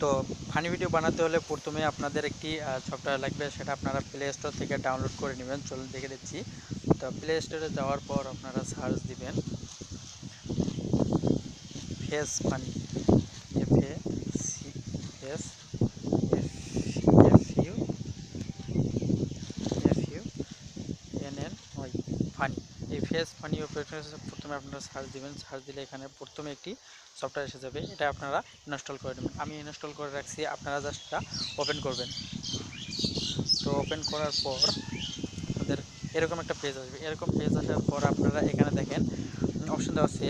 তো funny video বানাতে হলে প্রথমে আপনাদের একটি সফটওয়্যার লাগবে, সেটা আপনারা প্লে স্টোর থেকে ডাউনলোড করে নেবেন। চলুন দেখে দিচ্ছি। তো প্লে স্টোরে যাওয়ার পর আপনারা সার্চ দিবেন ফেস ফানি, FACEFUNNY ফানি। এই ফেস ফানি অপারেটর প্রথমে আপনারা সার্চ দিবেন। সার্চ দিলে এখানে প্রথমে একটি সফটওয়্যার এসে যাবে, এটা আপনারা ইনস্টল করে নেবেন। আমি ইনস্টল করে রাখছি, আপনারা জাস্ট এটা ওপেন করবেন। তো ওপেন করার পর আপনাদের এরকম একটা পেজ আসবে। এরকম পেজ আসার পর আপনারা এখানে দেখেন অপশন দেওয়া আছে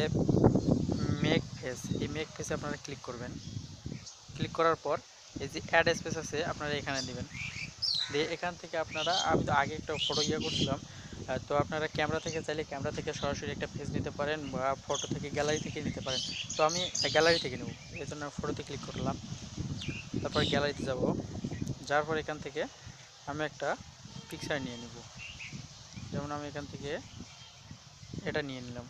মেক ফেস। এই মেক ফেসে আপনারা ক্লিক করবেন। ক্লিক করার পর এই যে অ্যাড স্পেস আছে আপনারা এখানে দিবেন। দিয়ে এখান থেকে আপনারা, আমি তো আগে একটা ফটো করছিলাম, তো আপনারা ক্যামেরা থেকে চাইলে ক্যামেরা থেকে সরাসরি একটা ফেস নিতে পারেন, বা ফটো থেকে গ্যালারি থেকে নিতে পারেন। তো আমি গ্যালারি থেকে নেব, এই জন্য ফটোতে ক্লিক করলাম। তারপর গ্যালারিতে যাব। যাওয়ার পর এখান থেকে আমি একটা পিকচার নিয়ে নেব। যেমন আমি এখান থেকে এটা নিয়ে নিলাম।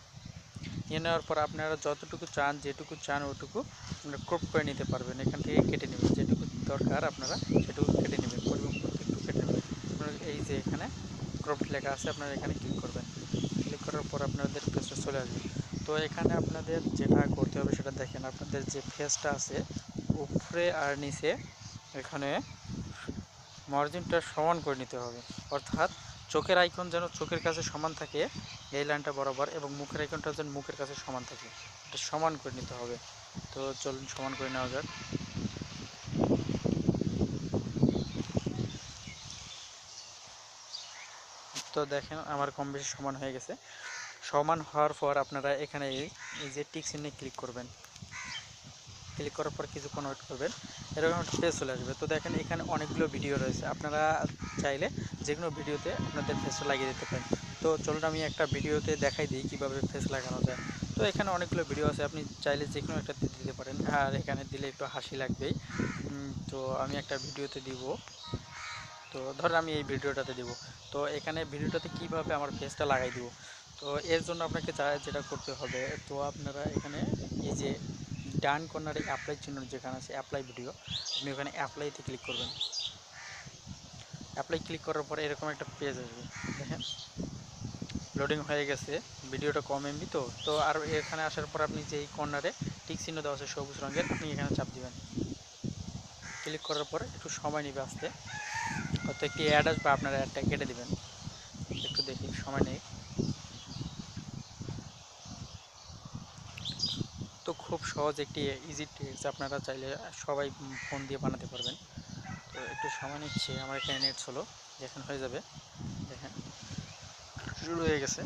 নিয়ে নেওয়ার পর আপনারা যতটুকু চান, যেটুকু চান ওটুকু আপনারা ক্রপ করে নিতে পারবেন। এখান থেকে কেটে নেবেন, যেটুকু দরকার আপনারা সেটুকু কেটে নেবেন, পরিমাণ মতো একটু কেটে নেবেন। আপনারা এই যে এখানে ক্রপ লেখা আছে, আপনারা এখানে ক্লিক করবেন। ক্লিক করার পর আপনাদের পেজটা চলে আসবে। তো এখানে আপনাদের যেটা করতে হবে সেটা দেখেন, আপনাদের যে ফেসটা আছে উপরে আর নিচে এখানে মার্জিনটা সমান করে নিতে হবে। অর্থাৎ চোখের আইকন যেন চোখের কাছে সমান থাকে এই লাইনটা বরাবর, এবং মুখের আইকনটা যেন মুখের কাছে সমান থাকে, এটা সমান করে নিতে হবে। তো চলুন সমান করে নেওয়া যাক। তো দেখেন আমার কম বেশি সমান হয়ে গেছে। সমান হওয়ার পর আপনারা এখানে এই যে টিক চিহ্নে ক্লিক করবেন। ক্লিক করার পর কিছুক্ষণ ওয়েট করবেন, এরকম একটা পেজ চলে আসবে। তো দেখেন এখানে অনেকগুলো ভিডিও রয়েছে, আপনারা চাইলে যে কোনো ভিডিওতে আপনাদের ফেসটা লাগিয়ে দিতে পারেন। তো চলুন আমি একটা ভিডিওতে দেখাই দিই কীভাবে ফেস লাগানো যায়। তো এখানে অনেকগুলো ভিডিও আছে, আপনি চাইলে যে কোনো একটা দিতে পারেন, আর এখানে দিলে একটু হাসি লাগবেই। তো আমি একটা ভিডিওতে দিব। তো ধরেন আমি এই ভিডিওটাতে দিব। তো এখানে ভিডিওটাতে কিভাবে আমার ফেসটা লাগাই দিব, তো এর জন্য আপনাকে যেটা করতে হবে, তো আপনারা এখানে এই যে ডান কর্নারে অ্যাপ্লাই চিহ্ন যেখানে আছে অ্যাপ্লাই ভিডিও, আপনি ওখানে অ্যাপ্লাইতে ক্লিক করবেন। অ্যাপ্লাই ক্লিক করার পরে এরকম একটা পেজ আসবে, দেখেন লোডিং হয়ে গেছে। ভিডিওটা কম এমবি, তো আর এখানে আসার পর আপনি যে এই কর্নারে টিক চিহ্ন দেওয়া আছে সবুজ রঙের, আপনি এখানে চাপ দিবেন। ক্লিক করার পরে একটু সময় নেবে আসতে, হয়তো একটি অ্যাড আসবে, আপনারা অ্যাডটা কেটে দিবেন। একটু দেখি, সময় নেই। তো খুব সহজ একটি ইজি ট্রিক্স, আপনারা চাইলে সবাই ফোন দিয়ে বানাতে পারবেন। তো একটু সময় নিচ্ছে, আমার এখানে নেট হলো, দেখেন হয়ে যাবে। দেখেন শুরু হয়ে গেছে।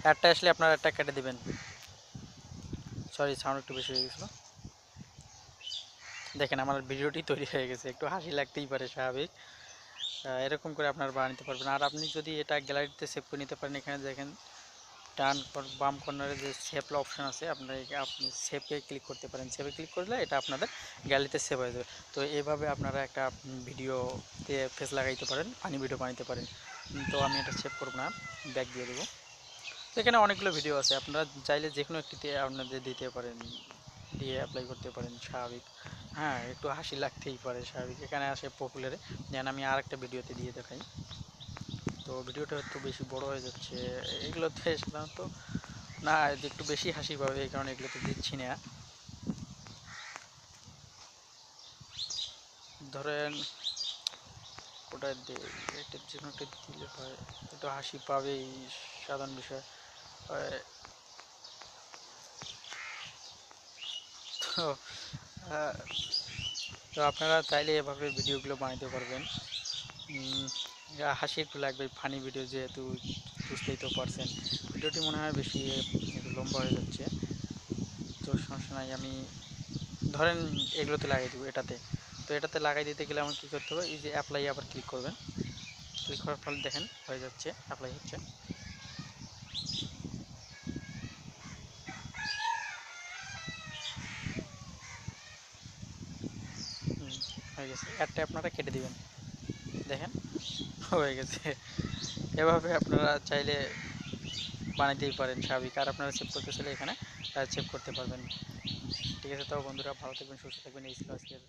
অ্যাডটা আসলে আপনারা অ্যাডটা কেটে দেবেন। সরি, সাউন্ড একটু বেশি হয়ে গেছিলো। দেখেন আমার ভিডিওটি তৈরি হয়ে গেছে, একটু হাসি লাগতেই পারে, স্বাভাবিক। এরকম করে আপনারা বানাতে পারবেন। আর আপনি যদি এটা গ্যালারিতে সেভ করে নিতে পারেন, এখানে দেখেন ডান বাম কর্নারে যে সেভ অপশন আছে, আপনি সেভে ক্লিক করতে পারেন। সেভে ক্লিক করলে এটা আপনাদের গ্যালারিতে সেভ হয়ে যাবে। তো এইভাবে আপনারা একটা ভিডিওতে ফেস লাগাইতে পারেন, ফানি ভিডিও বানাইতে পারেন। তো আমি এটা সেভ করব না, ব্যাক দিয়ে দেবো। তো এখানে অনেকগুলো ভিডিও আছে, আপনারা চাইলে যে কোনো একটিতে আপনাদের দিতে পারেন, দিয়ে অ্যাপ্লাই করতে পারেন, স্বাভাবিক। হ্যাঁ, একটু হাসি লাগতেই পারে, স্বাভাবিক। এখানে আসে পপুলারে, যেন আমি আর একটা ভিডিওতে দিয়ে দেখাই। তো ভিডিওটা একটু বেশি বড় হয়ে যাচ্ছে, এগুলোতে সাধারণত না, একটু বেশি হাসি পাবে, এই কারণে এগুলোতে দিচ্ছি না। ধরেন ওটা এটার জন্য ওটা দিলে হয়, একটু হাসি পাবেই, সাধারণ বিষয়। তো আহ, তো আপনারা চাইলে এভাবে ভিডিওগুলো বানাতে পারবেন। হাসি একটু লাগবে, ফানি ভিডিও যেহেতু, বুঝতেই তো পারছেন। ভিডিওটি মনে হয় বেশি একটু লম্বা হয়ে যাচ্ছে, তো সমস্যা নাই। আমি ধরেন এগুলোতে লাগাই দেবো, এটাতে। তো এটাতে লাগাই দিতে গেলে আমার কী করতে হবে, এই যে অ্যাপ্লাই আবার ক্লিক করবেন। ক্লিক করার ফলে দেখেন হয়ে যাচ্ছে, অ্যাপ্লাই হচ্ছে। হয়ে গেছে। অ্যাডটা আপনারা কেটে দিবেন, দেখেন হয়ে গেছে। এভাবে আপনারা চাইলে বানাইতেই পারেন স্বাভাবিক, আর আপনারা সেভ করতে চাইলে এখানে সেভ করতে পারবেন। ঠিক আছে, তো বন্ধুরা ভালো থাকবেন, সুস্থ থাকবেন, এই ছিল আজকের